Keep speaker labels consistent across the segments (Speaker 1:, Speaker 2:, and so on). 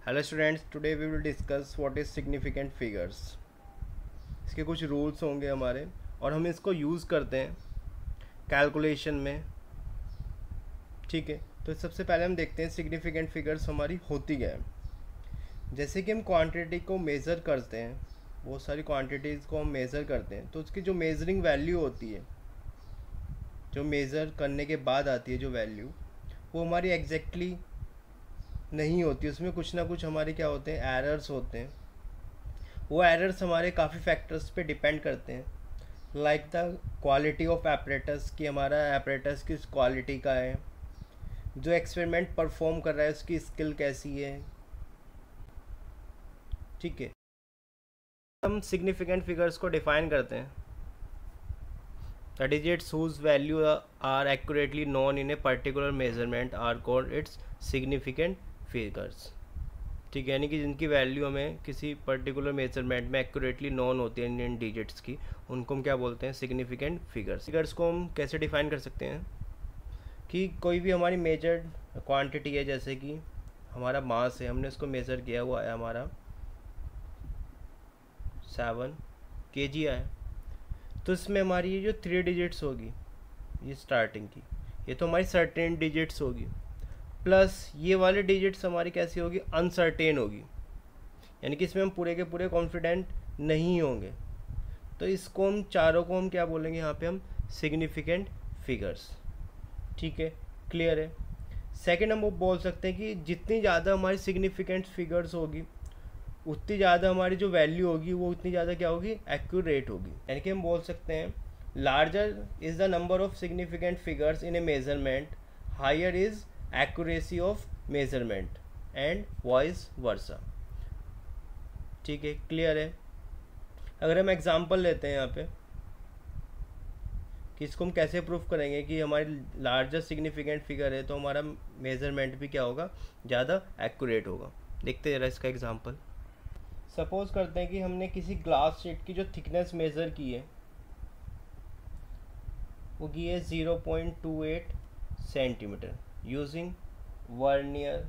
Speaker 1: Hello students, today we will discuss what is significant figures. इसके कुछ rules होंगे हमारे और हम इसको यूज़ करते हैं कैलकुलेशन में। ठीक है, तो सबसे पहले हम देखते हैं सिग्निफिकेंट फिगर्स हमारी होती क्या है। जैसे कि हम क्वांटिटी को मेज़र करते हैं, बहुत सारी क्वांटिटीज़ को हम मेज़र करते हैं, तो उसकी जो मेजरिंग वैल्यू होती है, जो मेज़र करने के बाद आती है जो वैल्यू, वो हमारी एग्जैक्टली नहीं होती। उसमें कुछ ना कुछ हमारे क्या होते हैं, एरर्स होते हैं। वो एरर्स हमारे काफ़ी फैक्टर्स पे डिपेंड करते हैं, like the quality of apparatus, कि हमारा एपरेटस किस क्वालिटी का है, जो एक्सपेरिमेंट परफॉर्म कर रहा है उसकी स्किल कैसी है। ठीक है, हम सिग्निफिकेंट फिगर्स को डिफाइन करते हैं। The digits whose value are accurately known in a particular measurement are called its significant figures. ठीक है, यानी कि जिनकी वैल्यू हमें किसी पर्टिकुलर मेजरमेंट में एक्यूरेटली नोन होती है इन डिजिट्स की, उनको हम क्या बोलते हैं, सिग्निफिकेंट फिगर्स। फिगर्स को हम कैसे डिफाइन कर सकते हैं कि कोई भी हमारी मेजर्ड क्वांटिटी है, जैसे कि हमारा मास है, हमने उसको मेज़र किया हुआ है, हमारा 7 kg आया, तो इसमें हमारी ये जो 3 डिजिट्स होगी, ये स्टार्टिंग की, ये तो हमारी सर्टेन डिजिट्स होगी, प्लस ये वाले डिजिट्स हमारी कैसी होगी, अनसर्टेन होगी, यानी कि इसमें हम पूरे के पूरे कॉन्फिडेंट नहीं होंगे। तो इसको हम चारों को हम क्या बोलेंगे, यहाँ पे हम सिग्निफिकेंट फिगर्स। ठीक है, क्लियर है। सेकंड हम वो बोल सकते हैं कि जितनी ज़्यादा हमारी सिग्निफिकेंट फिगर्स होगी, उतनी ज़्यादा हमारी जो वैल्यू होगी वो उतनी ज़्यादा क्या होगी, एक्यूरेट होगी। यानी कि हम बोल सकते हैं larger is the number of significant figures in a measurement, higher is accuracy of measurement and vice versa. ठीक है, क्लियर है। अगर हम एग्जांपल लेते हैं यहाँ पे कि इसको हम कैसे प्रूफ करेंगे कि हमारी लार्जर सिग्निफिकेंट फिगर है, तो हमारा मेजरमेंट भी क्या होगा, ज़्यादा एक्यूरेट होगा। देखते हैं जरा इसका एग्जांपल। सपोज करते हैं कि हमने किसी ग्लास शीट की जो थिकनेस मेज़र की है वो की है 0.28 सेंटीमीटर यूजिंग वर्नियर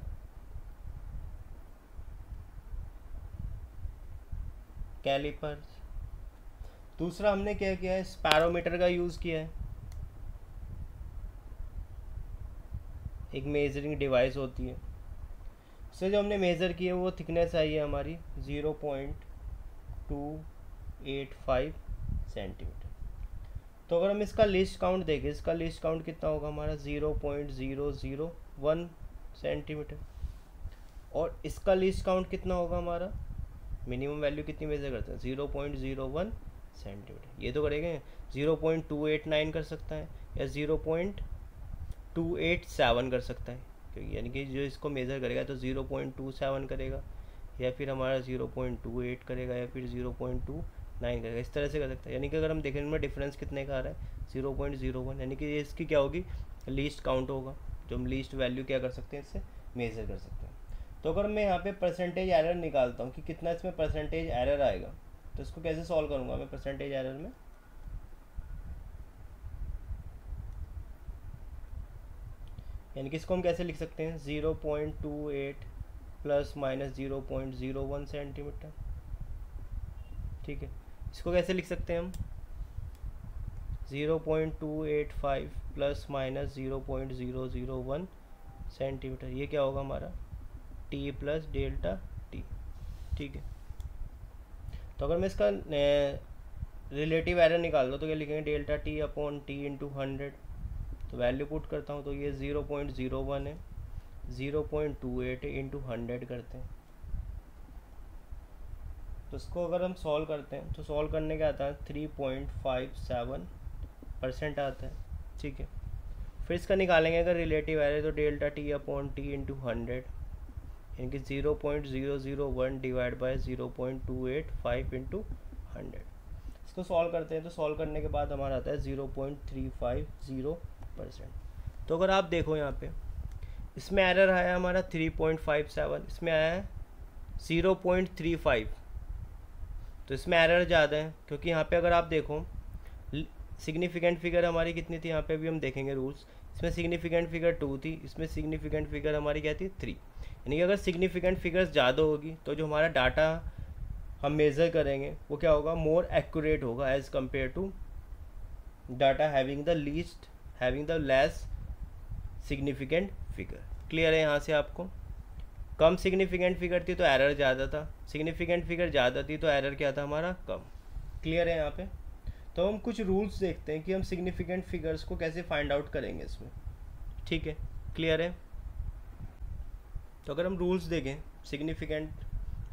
Speaker 1: कैलिपर्स। दूसरा हमने क्या किया है, स्पैरोमीटर का यूज़ किया है। एक मेजरिंग डिवाइस होती है, उससे जो हमने मेज़र की है वो थिकनेस आई है हमारी 0.285 सेंटीमीटर। तो अगर हम इसका लिस्ट काउंट देखें, इसका लिस्ट काउंट कितना होगा हमारा 0.001 सेंटीमीटर, और इसका लिस्ट काउंट कितना होगा हमारा, मिनिमम वैल्यू कितनी मेज़र करते हैं, 0.01 सेंटीमीटर। ये तो करेंगे 0.289 कर सकता है या 0.287 कर सकता है, क्योंकि यानी कि जो इसको मेज़र करेगा तो 0.27 करेगा, या फिर हमारा 0.28 करेगा, या फिर 0.29 करेगा, इस तरह से कर सकता है। यानी कि अगर हम देखें इनमें डिफरेंस कितने का आ रहा है, 0.01, यानी कि ये इसकी क्या होगी, लीस्ट काउंट होगा, जो हम लीस्ट वैल्यू क्या कर सकते हैं, इससे मेज़र कर सकते हैं। तो अगर मैं यहाँ पे परसेंटेज एरर निकालता हूँ कि कितना इसमें परसेंटेज एरर आएगा, तो इसको कैसे सॉल्व करूँगा मैं परसेंटेज एरर में। यानी कि इसको हम कैसे लिख सकते हैं, 0.28 प्लस माइनस 0.01 सेंटीमीटर। ठीक है, इसको कैसे लिख सकते हैं हम, 0.285 प्लस माइनस 0.001 सेंटीमीटर। ये क्या होगा हमारा, टी प्लस डेल्टा टी। ठीक है, तो अगर मैं इसका रिलेटिव एरर निकाल दो तो क्या लिखेंगे, delta T upon T into 100। तो वैल्यू पुट करता हूँ तो ये 0.01 है, 0.28 है, इंटू 100 करते हैं। तो इसको अगर हम सॉल्व करते हैं तो सॉल्व करने का आता है 3.57% आता है। ठीक है, फिर इसका निकालेंगे अगर रिलेटिव एरर, तो delta T upon T into 100, यानी कि 0.001 डिवाइड बाई 0.285 इंटू 100। इसको सॉल्व करते हैं तो सॉल्व करने के बाद हमारा आता है 0.350%। तो अगर आप देखो यहाँ पे, इसमें एरर आया हमारा 3.57, इसमें आया है 0.35, तो इसमें एरर ज़्यादा है, क्योंकि यहाँ पे अगर आप देखो सिग्निफिकेंट फिगर हमारी कितनी थी, यहाँ पे भी हम देखेंगे रूल्स, इसमें सिग्निफिकेंट फिगर 2 थी, इसमें सिग्निफिकेंट फिगर हमारी क्या थी, 3। यानी कि अगर सिग्निफिकेंट फिगर्स ज़्यादा होगी तो जो हमारा डाटा हम मेज़र करेंगे वो क्या होगा, मोर एक्यूरेट होगा as compare to data having the less significant figure. Clear है यहाँ से आपको? कम सिग्निफिकेंट फिगर थी तो एरर ज़्यादा था, सिग्निफिकेंट फिगर ज़्यादा थी तो एरर क्या था हमारा, कम। क्लियर है यहाँ पे? तो हम कुछ रूल्स देखते हैं कि हम सिग्निफिकेंट फिगर्स को कैसे फाइंड आउट करेंगे इसमें। ठीक है, क्लियर है? तो अगर हम रूल्स देखें सिग्निफिकेंट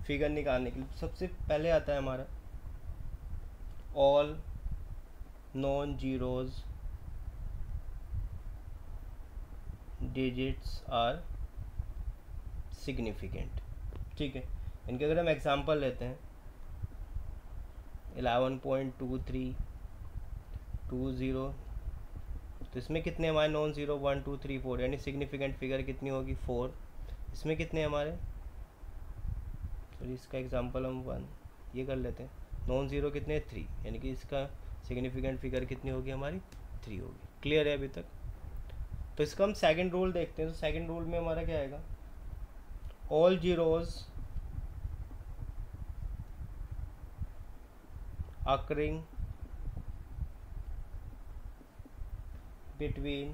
Speaker 1: फिगर निकालने के लिए, सबसे पहले आता है हमारा all non zeros digits are significant. ठीक है, इनके अगर हम एग्जांपल लेते हैं 11.2320, तो इसमें कितने हमारे नॉन ज़ीरो 1 2 3 4, यानी सिग्निफिकेंट फिगर कितनी होगी 4। इसमें कितने हमारे, तो इसका एग्जांपल हम 1 ये कर लेते हैं, नॉन ज़ीरो कितने 3, यानी कि इसका सिग्निफिकेंट फिगर कितनी होगी हमारी 3 होगी। क्लियर है अभी तक? तो इसका हम सेकंड रूल देखते हैं। तो सेकंड रूल में हमारा क्या आएगा, all zeros occurring between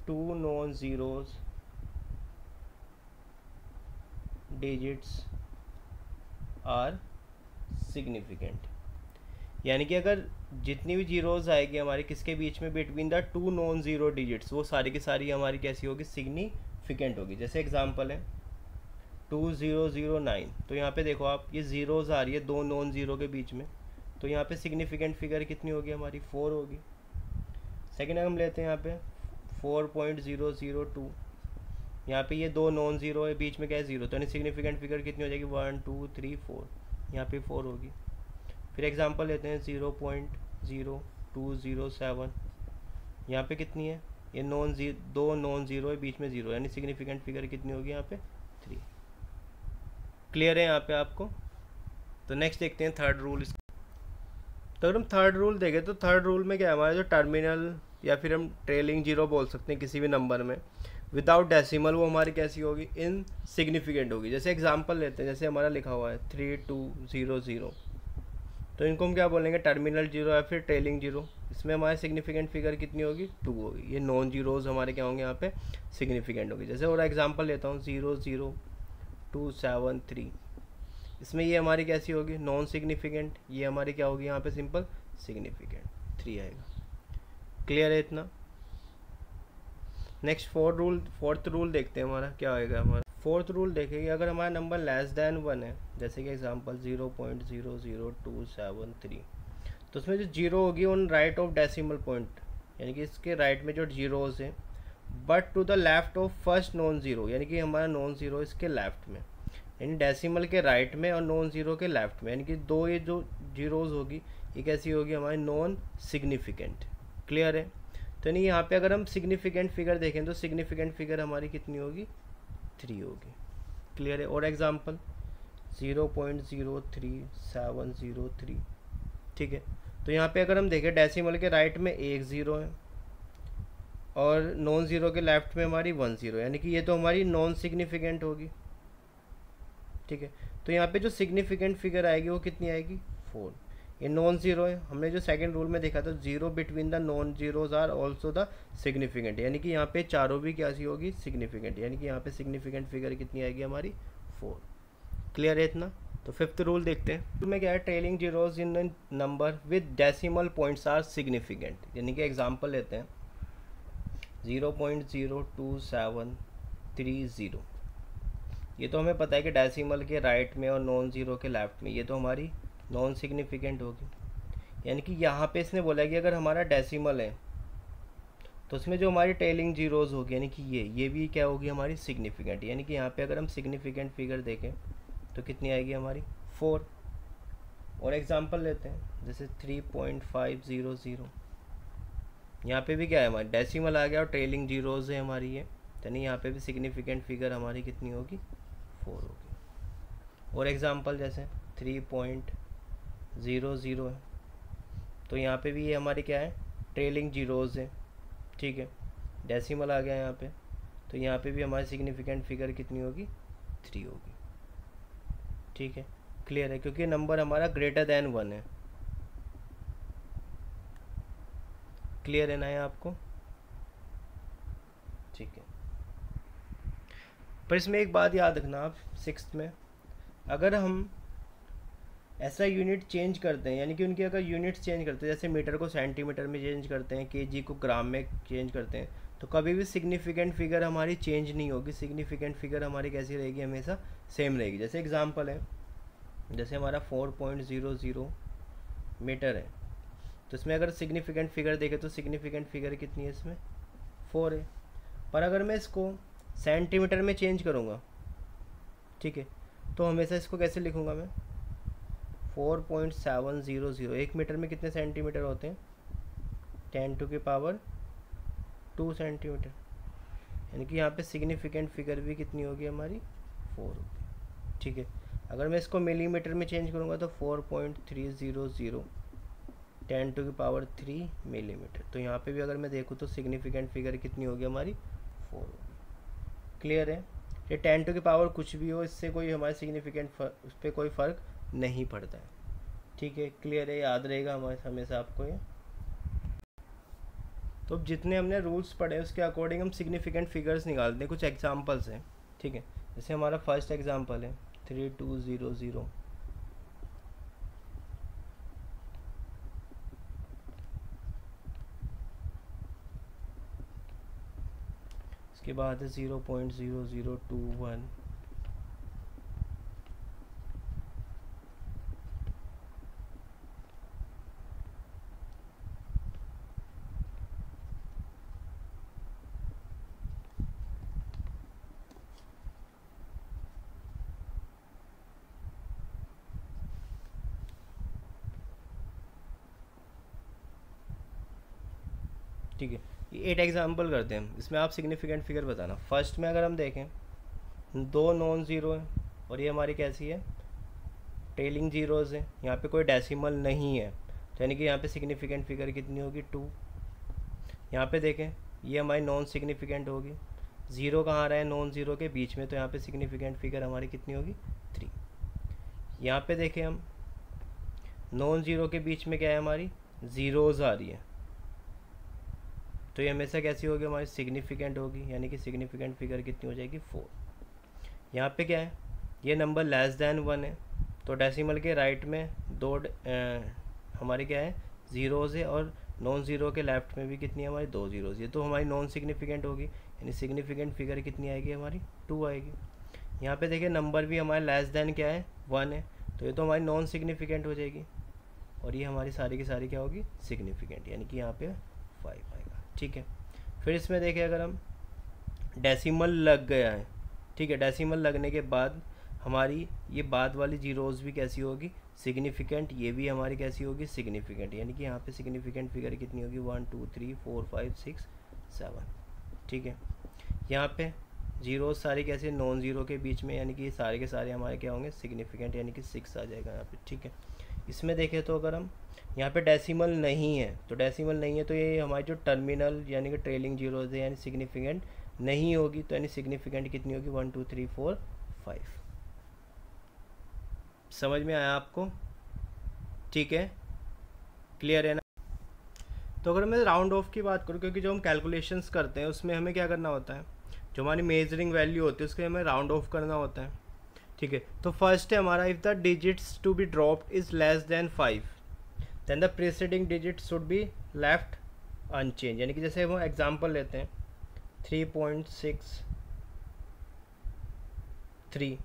Speaker 1: two non-zeros digits are significant। यानी कि अगर जितनी भी जीरोज आएगी हमारी किसके बीच में, between the two non zero digits, वो सारी की सारी हमारी कैसी होगी, सिग्निफिकेंट होगी। जैसे एग्जांपल है 2009, तो यहाँ पे देखो आप ये ज़ीरोज़ आ रही है दो नॉन ज़ीरो के बीच में, तो यहाँ पे सिग्निफिकेंट फिगर कितनी होगी हमारी 4 होगी। सेकेंड हम लेते हैं यहाँ पे 4.002, यहाँ पे ये दो नॉन ज़ीरो है, बीच में क्या है 0, तो यानी सिग्निफिकेंट फिगर कितनी हो जाएगी 1 2 3 4, यहाँ पे 4 होगी। फिर एग्जांपल लेते हैं 0.0207, यहाँ पे कितनी है, ये दो नॉन ज़ीरो है, बीच में 0, यानी सिग्निफिकेंट फिगर कितनी होगी यहाँ पे 3। क्लियर है यहाँ पे आपको? तो नेक्स्ट देखते हैं थर्ड रूल। तो अगर हम थर्ड रूल देखें तो थर्ड रूल में क्या है, हमारा जो टर्मिनल या फिर हम ट्रेलिंग जीरो बोल सकते हैं किसी भी नंबर में विदाउट डेसिमल, वो हमारी कैसी होगी, इनसिग्निफिकेंट होगी। जैसे एग्जांपल लेते हैं, जैसे हमारा लिखा हुआ है 3200, तो इनको हम क्या बोलेंगे, टर्मिनल जीरो या फिर ट्रेलिंग जीरो। इसमें हमारे सिग्निफिकेंट फिगर कितनी होगी 2 होगी। ये नॉन जीरोज हमारे क्या होंगे यहाँ पे सिग्निफिकेंट होगी। जैसे और एग्जांपल लेता हूँ 00273, इसमें ये हमारी कैसी होगी नॉन सिग्निफिकेंट, ये हमारी क्या होगी यहाँ पे सिंपल सिग्निफिकेंट 3 आएगा। क्लियर है इतना? नेक्स्ट फोर्थ रूल देखते हैं हमारा क्या आएगा। हमारा फोर्थ रूल देखेंगे, अगर हमारा नंबर लेस देन 1 है, जैसे कि एग्जांपल 0.00273, तो उसमें जो जीरो होगी on right of decimal point, यानी कि इसके राइट में जो जीरोज हैं, but to the left of first non zero, यानी कि हमारा नॉन ज़ीरो इसके लेफ्ट में, यानी डेसिमल के राइट में और नॉन ज़ीरो के लेफ्ट में, यानी कि दो ये जो जीरोज होगी ये कैसी होगी हमारी नॉन सिग्निफिकेंट। क्लियर है? तो नहीं, यहाँ पे अगर हम सिग्निफिकेंट फिगर देखें तो सिग्निफिकेंट फिगर हमारी कितनी होगी 3 होगी। क्लियर है? और एग्जांपल 0.03703, ठीक है। तो यहाँ पे अगर हम देखें डेसिमल के राइट में 1 0 है और नॉन ज़ीरो के लेफ्ट में हमारी 1 0, यानी कि ये तो हमारी नॉन सिग्निफिकेंट होगी। ठीक है, तो यहाँ पे जो सिग्निफिकेंट फिगर आएगी वो कितनी आएगी 4। ये नॉन ज़ीरो है, हमने जो सेकंड रूल में देखा था zero between the non zeros are also the significant, यानी कि यहाँ पे चारों भी क्या सी होगी सिग्निफिकेंट, यानी कि यहाँ पे सिग्निफिकेंट फिगर कितनी आएगी हमारी 4। क्लियर है इतना? तो फिफ्थ रूल देखते हैं। में क्या है, trailing zeros in number with decimal points are significant, यानी कि एग्जांपल लेते हैं 0.02730, ये तो हमें पता है कि डेसिमल के राइट में और नॉन ज़ीरो के लेफ्ट में, ये तो हमारी नॉन सिग्निफिकेंट होगी। यानी कि यहाँ पे इसने बोला कि अगर हमारा डेसिमल है तो उसमें जो हमारी ट्रेलिंग जीरोज होगी, यानी कि ये भी क्या होगी हमारी सिग्निफिकेंट, यानी कि यहाँ पे अगर हम सिग्निफिकेंट फिगर देखें तो कितनी आएगी हमारी 4। और एग्जांपल लेते हैं जैसे 3.500, यहाँ पे भी क्या है हमारी डेसिमल आ गया और ट्रेलिंग जीरोज है हमारी ये, यानी यहाँ पे भी सिग्निफिकेंट फिगर हमारी कितनी होगी 4 होगी। और एग्जांपल जैसे 3.00 है, तो यहाँ पे भी ये हमारी क्या है ट्रेलिंग जीरोज है। ठीक है, डेसिमल आ गया यहाँ पे तो यहाँ पे भी हमारी सिग्निफिकेंट फिगर कितनी होगी, 3 होगी। ठीक है, क्लियर है, क्योंकि नंबर हमारा ग्रेटर देन 1 है। क्लियर है ना ये आपको? ठीक है, पर इसमें एक बात याद रखना आप, 6th में अगर हम ऐसा यूनिट चेंज करते हैं, यानी कि उनकी अगर यूनिट्स चेंज करते हैं, जैसे मीटर को सेंटीमीटर में चेंज करते हैं, केजी को ग्राम में चेंज करते हैं, तो कभी भी सिग्निफिकेंट फिगर हमारी चेंज नहीं होगी। सिग्निफिकेंट फिगर हमारी कैसी रहेगी, हमेशा सेम रहेगी। जैसे एग्जांपल है, जैसे हमारा 4.00 मीटर है, तो इसमें अगर सिग्निफिकेंट फिगर देखें तो सिग्निफिकेंट फिगर कितनी है, इसमें 4 है। पर अगर मैं इसको सेंटीमीटर में चेंज करूँगा, ठीक है, तो हमेशा इसको कैसे लिखूँगा मैं, 4.700। 1 मीटर में कितने सेंटीमीटर होते हैं, 10⁻² सेंटीमीटर, यानी कि यहाँ पे सिग्निफिकेंट फिगर भी कितनी होगी हमारी, 4 होगी। ठीक है, अगर मैं इसको मिलीमीटर में चेंज करूँगा तो 4.300 10⁻³ मिलीमीटर। तो यहाँ पे भी अगर मैं देखूँ तो सिग्निफिकेंट फिगर कितनी होगी हमारी, 4 होगी। क्लियर है? ये 10⁻, कुछ भी हो, इससे कोई हमारे सिग्निफिकेंट उस पर कोई फ़र्क नहीं पड़ता है। ठीक है, क्लियर है, याद रहेगा हमारे हमेशा आपको ये। तो अब जितने हमने रूल्स पढ़े उसके अकॉर्डिंग हम सिग्निफिकेंट फिगर्स निकालते हैं। कुछ एग्जांपल्स हैं, ठीक है, जैसे हमारा फर्स्ट एग्जांपल है 3200, इसके बाद है 0.0021, ठीक है। ये 8 एग्जाम्पल करते हैं, इसमें आप सिग्निफिकेंट फिगर बताना। फर्स्ट में अगर हम देखें, 2 नॉन ज़ीरो है और ये हमारी कैसी है, टेलिंग जीरोज़ है, यहाँ पे कोई डेसिमल नहीं है, तो यानी कि यहाँ पे सिग्निफिकेंट फिगर कितनी होगी, 2। यहाँ पे देखें, ये हमारी नॉन सिग्निफिकेंट होगी, ज़ीरो कहाँ आ रहा है, नॉन ज़ीरो के बीच में, तो यहाँ पे सिग्निफिकेंट फिगर हमारी कितनी होगी, 3। यहाँ पे देखें हम, नॉन ज़ीरो के बीच में क्या है हमारी, ज़ीरोज़ आ रही है, तो ये हमेशा कैसी होगी हमारी, सिग्निफिकेंट होगी, यानी कि सिग्निफिकेंट फिगर कितनी हो जाएगी, 4। यहाँ पे क्या है, ये नंबर लेस दैन 1 है, तो डेसिमल के राइट में दो हमारी क्या है, ज़ीरोज़ है, और नॉन ज़ीरो के लेफ्ट में भी कितनी है हमारी, 2 ज़ीरोज़। ये तो हमारी नॉन सिग्निफिकेंट होगी, यानी सिग्निफिकेंट फिगर कितनी आएगी हमारी, 2 आएगी। यहाँ पे देखिए नंबर भी हमारे लेस दैन क्या है, 1 है, तो ये तो हमारी नॉन सिग्निफिकेंट हो जाएगी, और ये हमारी सारी की सारी क्या होगी, सिग्निफिकेंट, यानी कि यहाँ पे 5 आएगा। ठीक है, फिर इसमें देखें अगर हम, डेसिमल लग गया है, ठीक है, डेसिमल लगने के बाद हमारी ये बाद वाली जीरोज़ भी कैसी होगी, सिग्निफिकेंट, ये भी हमारी कैसी होगी, सिग्निफिकेंट, यानी कि यहाँ पे सिग्निफिकेंट फिगर कितनी होगी, 1 2 3 4 5 6 7। ठीक है, यहाँ पे जीरो सारी कैसे, नॉन ज़ीरो के बीच में, यानी कि ये सारे के सारे हमारे क्या होंगे, सिग्निफिकेंट, यानी कि 6 आ जाएगा यहाँ पे। ठीक है, इसमें देखें तो अगर हम, यहाँ पे डेसिमल नहीं है, तो डेसिमल नहीं है तो ये हमारी जो टर्मिनल यानी कि ट्रेलिंग जीरोज़ है, यानी सिग्निफिकेंट नहीं होगी, तो यानी सिग्निफिकेंट कितनी होगी, 1 2 3 4 5। समझ में आया आपको? ठीक है, क्लियर है ना? तो अगर मैं राउंड ऑफ की बात करूँ, क्योंकि जो हम कैलकुलेशंस करते हैं उसमें हमें क्या करना होता है, जो हमारी मेजरिंग वैल्यू होती है उसके हमें राउंड ऑफ करना होता है। ठीक है, तो फर्स्ट है हमारा, if the digits to be dropped is less than 5 then the preceding digit should be left unchange, यानी कि जैसे वो एग्जांपल लेते हैं 3.63,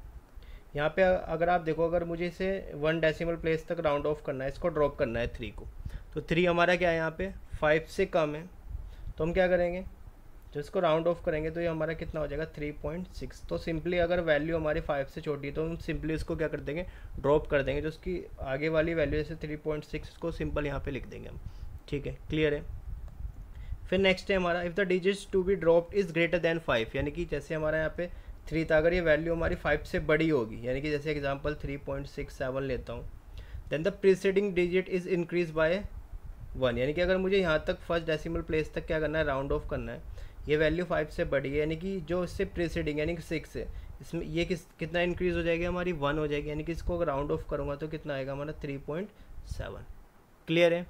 Speaker 1: यहाँ पे अगर आप देखो, अगर मुझे इसे 1 डेसिमल प्लेस तक राउंड ऑफ करना है, इसको ड्रॉप करना है 3 को, तो 3 हमारा क्या है, यहाँ पे 5 से कम है, तो हम क्या करेंगे, जो इसको राउंड ऑफ करेंगे तो ये हमारा कितना हो जाएगा, 3.6। तो सिंपली अगर वैल्यू हमारी 5 से छोटी है तो हम सिंपली इसको क्या कर देंगे, ड्रॉप कर देंगे, जो उसकी आगे वाली वैल्यू जैसे 3.6 इसको सिंपल यहाँ पे लिख देंगे हम। ठीक है, क्लियर है? फिर नेक्स्ट है हमारा, if the digits to be dropped is greater than 5, यानी कि जैसे हमारा यहाँ पे 3 था, अगर ये वैल्यू हमारी 5 से बड़ी होगी, यानी कि जैसे एग्जांपल 3.67 लेता हूँ, then the preceding digit is increase by 1, यानी कि अगर मुझे यहाँ तक फर्स्ट डेसिमल प्लेस तक क्या करना है, राउंड ऑफ करना है, ये वैल्यू 5 से बढ़ी है, यानी कि जो इससे प्रीसीडिंग यानी कि 6 है, इसमें ये कितना इंक्रीज़ हो जाएगी हमारी 1 हो जाएगी, यानी कि इसको अगर राउंड ऑफ करूँगा तो कितना आएगा हमारा 3.7। क्लियर है।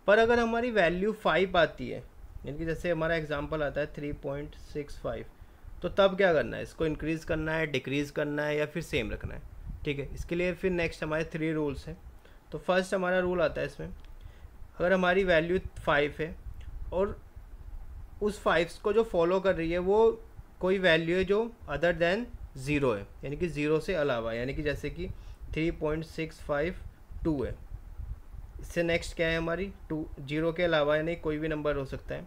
Speaker 1: पर अगर हमारी वैल्यू 5 आती है, यानी कि जैसे हमारा एग्जांपल आता है 3.65, तो तब क्या करना है, इसको इंक्रीज़ करना है, डिक्रीज़ करना है या फिर सेम रखना है। ठीक है, इसके लिए फिर नेक्स्ट हमारे 3 रूल्स हैं। तो फर्स्ट हमारा रूल आता है इसमें, अगर हमारी वैल्यू 5 है और उस 5 को जो फॉलो कर रही है वो कोई वैल्यू है जो अदर देन 0 है, यानी कि 0 से अलावा, यानी कि जैसे कि 3.652 है, इससे नेक्स्ट क्या है हमारी 2, 0 के अलावा यानी कोई भी नंबर हो सकता है।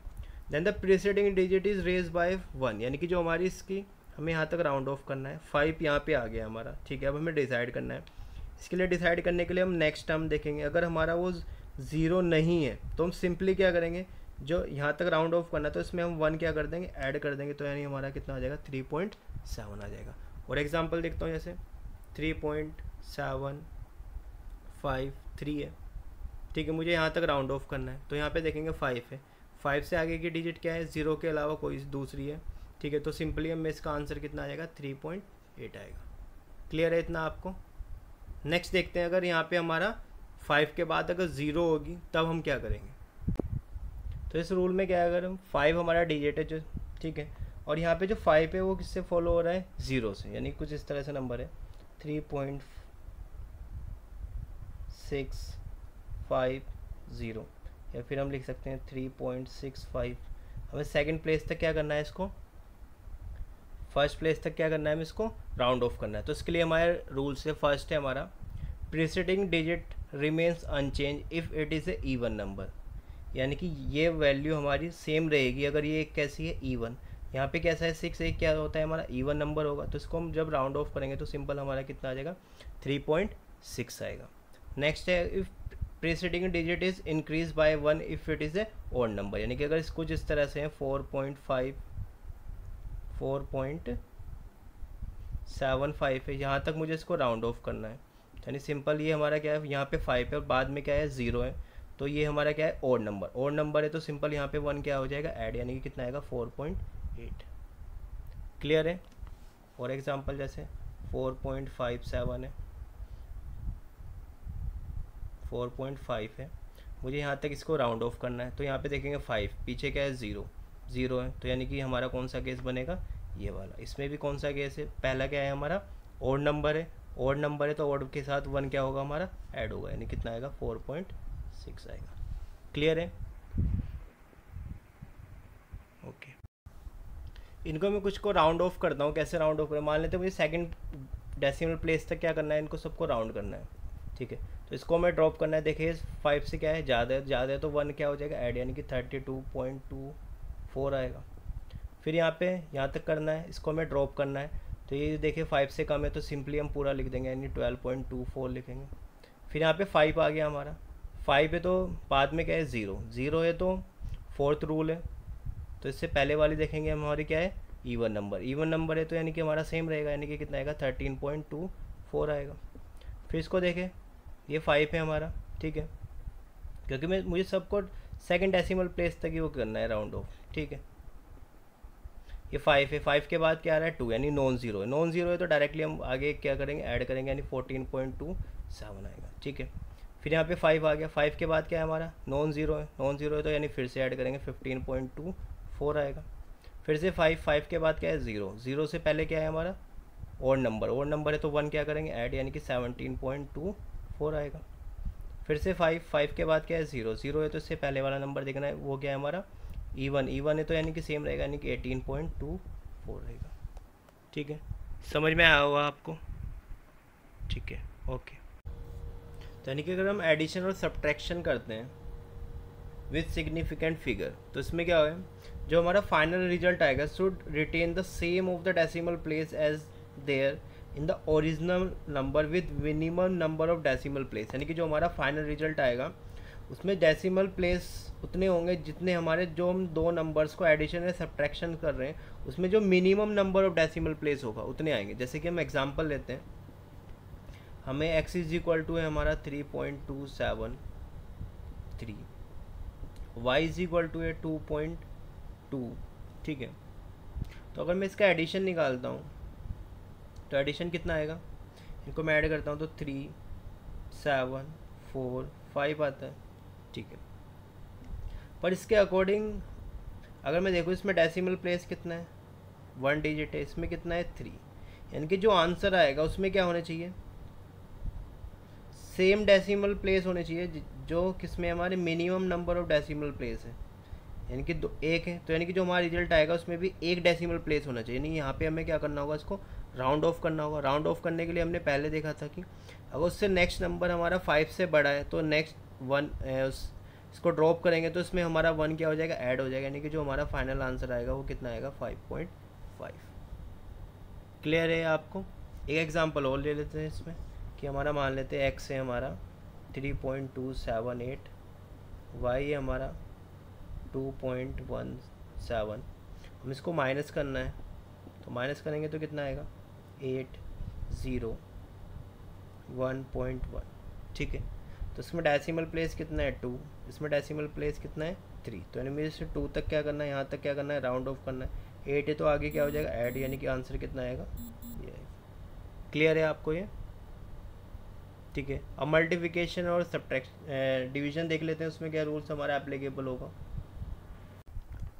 Speaker 1: Then the preceding digit is raise by 1, यानी कि जो हमारी इसकी हमें यहाँ तक राउंड ऑफ करना है, 5 यहाँ पे आ गया हमारा। ठीक है, अब हमें डिसाइड करना है, इसके लिए डिसाइड करने के लिए हम नेक्स्ट टर्म देखेंगे। अगर हमारा वो 0 नहीं है तो हम सिंपली क्या करेंगे, जो यहाँ तक राउंड ऑफ करना है तो इसमें हम 1 क्या कर देंगे, ऐड कर देंगे, तो यानी हमारा कितना आ जाएगा 3.7 आ जाएगा। और एग्जांपल देखता हूँ, जैसे 3.753 है। ठीक है, मुझे यहाँ तक राउंड ऑफ करना है, तो यहाँ पे देखेंगे 5 है, 5 से आगे की डिजिट क्या है, 0 के अलावा कोई दूसरी है। ठीक है, तो सिंपली हमें इसका आंसर कितना आ जाएगा 3.8 आएगा। क्लियर है इतना आपको। नेक्स्ट देखते हैं, अगर यहाँ पे हमारा 5 के बाद अगर 0 होगी तब हम क्या करेंगे। तो इस रूल में क्या है, अगर हम 5 हमारा डिजिट है जो, ठीक है, और यहाँ पे जो 5 है वो किससे फॉलो हो रहा है, 0 से, यानी कुछ इस तरह से नंबर है 3.650, या फिर हम लिख सकते हैं 3.65। हमें सेकंड प्लेस तक क्या करना है, इसको फर्स्ट प्लेस तक क्या करना है, हमें इसको राउंड ऑफ करना है। तो इसके लिए हमारे रूल से फर्स्ट है हमारा preceding digit remains unchange if it is a even number, यानी कि ये वैल्यू हमारी सेम रहेगी अगर ये एक कैसी है, इवन। यहाँ पे कैसा है 6, एक क्या होता है हमारा इवन नंबर होगा, तो इसको हम जब राउंड ऑफ करेंगे तो सिंपल हमारा कितना आ जाएगा 3.6 आएगा। नेक्स्ट है if preceding digit is increase by 1 if it is A odd number, यानी कि अगर इसको जिस तरह से है 4.75 है, यहाँ तक मुझे इसको राउंड ऑफ करना है, यानी सिंपल ये हमारा क्या है, यहाँ पे 5 है और बाद में क्या है 0 है, तो ये हमारा क्या है ऑड नंबर है, तो सिंपल यहाँ पे 1 क्या हो जाएगा ऐड, यानी कि कितना आएगा 4.8। क्लियर है। फॉर एग्जांपल जैसे 4.57 है, 4.5 है, मुझे यहाँ तक इसको राउंड ऑफ करना है, तो यहाँ पे देखेंगे 5, पीछे क्या है 0 है, तो यानी कि हमारा कौन सा केस बनेगा, ये वाला। इसमें भी कौन सा केस है, पहला क्या है हमारा ऑड नंबर है, तो ऑड के साथ 1 क्या होगा हमारा ऐड होगा, यानी कितना आएगा 4.6 आएगा। क्लियर है। ओके, इनको मैं कुछ को राउंड ऑफ करता हूँ। कैसे राउंड ऑफ करें, मान लेते हैं मुझे सेकंड डेसिमल प्लेस तक क्या करना है, इनको सबको राउंड करना है। ठीक है, तो इसको हमें ड्रॉप करना है। देखिए 5 से क्या है ज़्यादा है तो 1 क्या हो जाएगा ऐड, यानी कि 32.24 आएगा। फिर यहाँ तक करना है, इसको हमें ड्रॉप करना है, तो ये देखिए 5 से कम है तो सिंपली हम पूरा लिख देंगे, यानी 12.24 लिखेंगे। फिर यहाँ पे 5 आ गया हमारा, 5 है तो बाद में क्या है 0 है, तो फोर्थ रूल है, तो इससे पहले वाली देखेंगे हमारी क्या है इवन नंबर है, तो यानी कि हमारा सेम रहेगा, यानी कि कितना आएगा 13.24 आएगा। फिर इसको देखें, ये 5 है हमारा, ठीक है, क्योंकि मुझे सबको सेकंड डेसिमल प्लेस तक ही वो करना है राउंड ऑफ। ठीक है, ये 5 है, 5 के बाद क्या आ रहा है 2, यानी नॉन ज़ीरो है, तो डायरेक्टली हम आगे क्या करेंगे ऐड करेंगे, यानी 14.27 आएगा। ठीक है, फिर यहाँ पे 5 आ गया, 5 के बाद क्या है हमारा नॉन ज़ीरो है, तो यानी फिर से ऐड करेंगे 15.24 आएगा। फिर से 5 के बाद क्या है 0 से पहले क्या है हमारा ऑड नंबर है, तो 1 क्या करेंगे ऐड, यानी कि 17.24 आएगा। फिर से 5 के बाद क्या है 0 है, तो इससे पहले वाला नंबर देखना है, वो क्या है हमारा इवन है, तो यानी कि सेम रहेगा, यानी कि 18.24 रहेगा। ठीक है, समझ में आया होगा आपको। ठीक है, ओके। तो यानी कि अगर हम एडिशन और सब्ट्रैक्शन करते हैं विथ सिग्निफिकेंट फिगर, तो इसमें क्या है, जो हमारा फाइनल रिजल्ट आएगा should retain the same of the decimal place as there in the original number with minimum number of decimal place, यानी कि जो हमारा फाइनल रिजल्ट आएगा उसमें डेसिमल प्लेस उतने होंगे जितने हमारे, जो हम दो नंबर्स को एडिशन या सब्ट्रैक्शन कर रहे हैं उसमें जो minimum number of decimal place होगा उतने आएंगे। जैसे कि हम एग्जांपल लेते हैं, हमें x इज इक्वल टू है हमारा 3.273, y इज इक्वल टू है 2.2, ठीक है। तो अगर मैं इसका एडिशन निकालता हूँ तो एडिशन कितना आएगा, इनको मैं ऐड करता हूँ तो 3 7 4 5 आता है। ठीक है, पर इसके अकॉर्डिंग अगर मैं देखूँ इसमें डेसिमल प्लेस कितना है, 1 डिजिट है, इसमें कितना है 3, यानी कि जो आंसर आएगा उसमें क्या होना चाहिए, सेम डेसिमल प्लेस होने चाहिए जो किसमें हमारे minimum number of decimal place है, यानी कि एक है, तो यानी कि जो हमारा रिजल्ट आएगा उसमें भी एक डेसिमल प्लेस होना चाहिए। नहीं, यहाँ पे हमें क्या करना होगा, इसको राउंड ऑफ करना होगा। राउंड ऑफ करने के लिए हमने पहले देखा था कि अगर उससे नेक्स्ट नंबर हमारा 5 से बड़ा है तो नेक्स्ट 1 इसको ड्रॉप करेंगे तो इसमें हमारा 1 क्या हो जाएगा, ऐड हो जाएगा, यानी कि जो हमारा फाइनल आंसर आएगा वो कितना आएगा, 5.5। क्लियर है आपको। एक एग्जांपल और ले लेते हैं इसमें कि हमारा मान लेते हैं एक्स है हमारा 3.278, वाई है हमारा 2.17, हम इसको माइनस करना है तो माइनस करेंगे तो कितना आएगा 801.1। ठीक है, तो इसमें डेसिमल प्लेस कितना है 2, इसमें डेसिमल प्लेस कितना है 3, तो यानी मेरे से 2 तक क्या करना है, यहाँ तक क्या करना है, राउंड ऑफ करना है। 8 है तो आगे क्या हो जाएगा, ऐड, यानी कि आंसर कितना आएगा ये। क्लियर है आपको ये। ठीक है, अब मल्टीप्लिकेशन और सब्ट्रैक्शन डिवीजन देख लेते हैं, उसमें क्या रूल्स हमारा एप्लीकेबल होगा।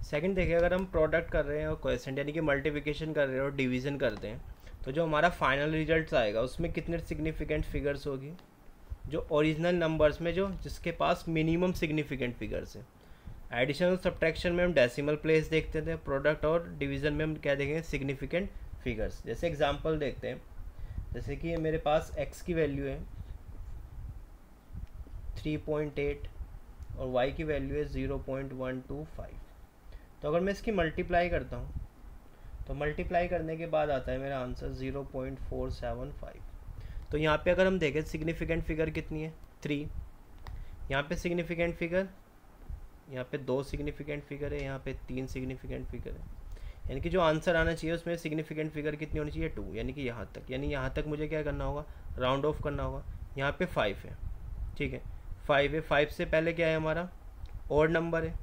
Speaker 1: सेकंड देखिए, अगर हम प्रोडक्ट कर रहे हैं और क्वेश्चन यानी कि मल्टीप्लिकेशन कर रहे हैं और डिवीज़न करते हैं तो जो हमारा फाइनल रिजल्ट आएगा उसमें कितने सिग्निफिकेंट फिगर्स होगी, जो ओरिजिनल नंबर्स में जो जिसके पास मिनिमम सिग्निफिकेंट फिगर्स है। एडिशन और सब्ट्रैक्शन में हम डेसिमल प्लेस देखते थे, प्रोडक्ट और डिवीज़न में हम क्या देखेंगे, सिग्निफिकेंट फिगर्स। जैसे एग्जांपल देखते हैं, जैसे कि मेरे पास x की वैल्यू है 3.8 और y की वैल्यू है 0.125। तो अगर मैं इसकी मल्टीप्लाई करता हूँ तो मल्टीप्लाई करने के बाद आता है मेरा आंसर 0.475। तो यहाँ पे अगर हम देखें सिग्निफिकेंट फिगर कितनी है 3, यहाँ पे सिग्निफिकेंट फिगर, यहाँ पे 2 सिग्निफिकेंट फिगर है, यहाँ पे 3 सिग्निफिकेंट फिगर है, यानी कि जो आंसर आना चाहिए उसमें सिग्निफिकेंट फिगर कितनी होनी चाहिए 2, यानी कि यहाँ तक, यानी यहाँ तक मुझे क्या करना होगा, राउंड ऑफ करना होगा। यहाँ पे 5 है, ठीक है 5 है, 5 से पहले क्या है हमारा ऑड नंबर है,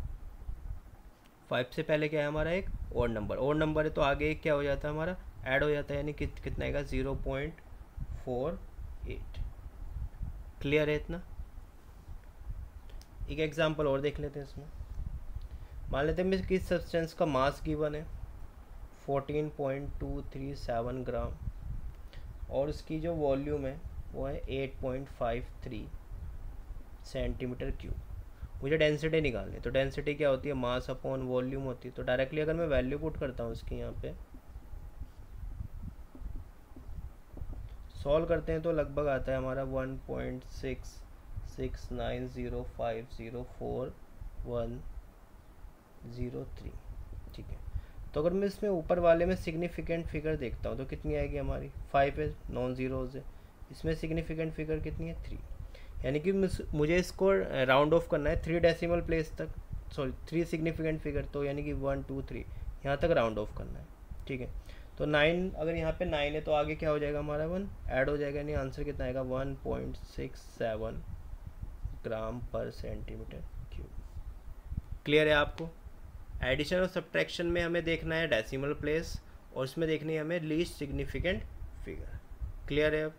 Speaker 1: 5 से पहले क्या है हमारा एक ऑड नंबर है, तो आगे एक क्या हो जाता है हमारा, ऐड हो जाता है, यानी कितना आएगा 0.48। क्लियर है इतना। एक एग्जांपल और देख लेते हैं इसमें। मान लेते हैं किस सब्सटेंस का मास गिवन है 14.237 ग्राम और उसकी जो वॉल्यूम है वो है 8.53 सेंटीमीटर क्यूब। मुझे डेंसिटी निकालनी है, तो डेंसिटी क्या होती है, मास अपॉन वॉल्यूम होती है। तो डायरेक्टली अगर मैं वैल्यू पुट करता हूँ इसकी, यहाँ पे सॉल्व करते हैं तो लगभग आता है हमारा 1.6690504103। ठीक है, तो अगर मैं इसमें ऊपर वाले में सिग्निफिकेंट फिगर देखता हूँ तो कितनी आएगी हमारी 5 है, नॉन जीरोज है, इसमें सिग्निफिकेंट फिगर कितनी है 3, यानी कि मुझे इसको राउंड ऑफ करना है 3 डेसिमल प्लेस तक, सॉरी 3 सिग्निफिकेंट फिगर, तो यानी कि 1 2 3 यहाँ तक राउंड ऑफ करना है। ठीक है, तो 9, अगर यहाँ पे 9 है तो आगे क्या हो जाएगा हमारा 1 ऐड हो जाएगा, यानी आंसर कितना आएगा 1.67 ग्राम पर सेंटीमीटर क्यूब। क्लियर है आपको। एडिशन और सब्ट्रैक्शन में हमें देखना है डेसिमल प्लेस और इसमें देखनी है हमें लीस्ट सिग्निफिकेंट फिगर। क्लियर है अब।